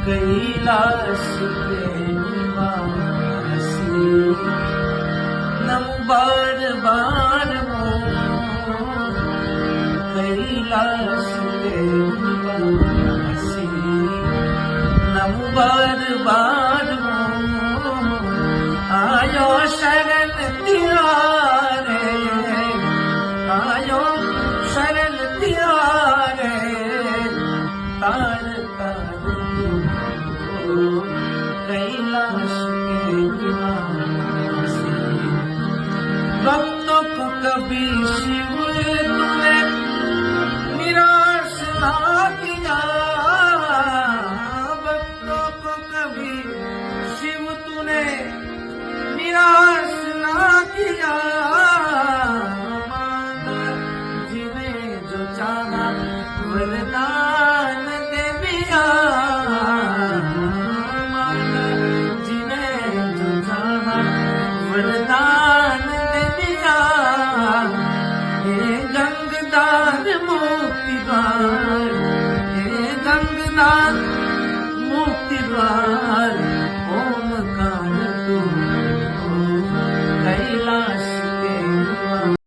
कैलाश के निवासी नमो बार बार मोर कैलाश के निवासी नमो बार बार मोर आयो शरण तिहारे आयो शरण तिहारे तार तार कैलाश के निवासी भक्तों को कभी शिव तूने निराश ना किया भक्तों को कभी शिव तूने निराश ना किया जिन्हें जो चाहा वरदान दे दिया जिन्हें जो चाहा वरदान